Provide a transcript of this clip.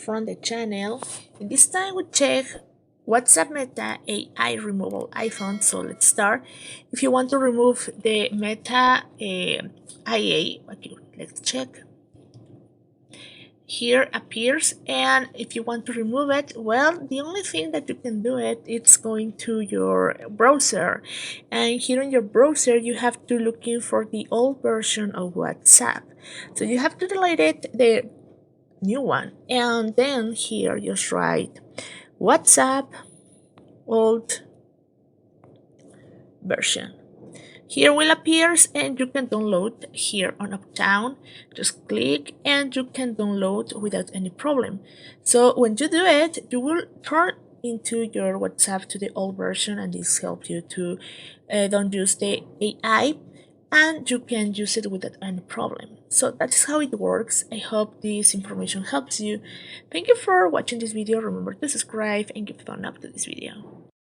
from the channel. And this time we check WhatsApp Meta AI removal icon. So let's start. If you want to remove the Meta IA, okay, let's check. Here appears, and if you want to remove it, well, the only thing that you can do it's going to your browser, and here in your browser you have to look in for the old version of WhatsApp. So you have to delete it, the new one, and then here just write WhatsApp old version. Here will appears, and you can download here on Uptown. Just click and you can download without any problem. So when you do it, you will turn into your WhatsApp to the old version, and this helps you to don't use the AI, and you can use it without any problem. So that's how it works. I hope this information helps you. Thank you for watching this video. Remember to subscribe and give a thumbs up to this video.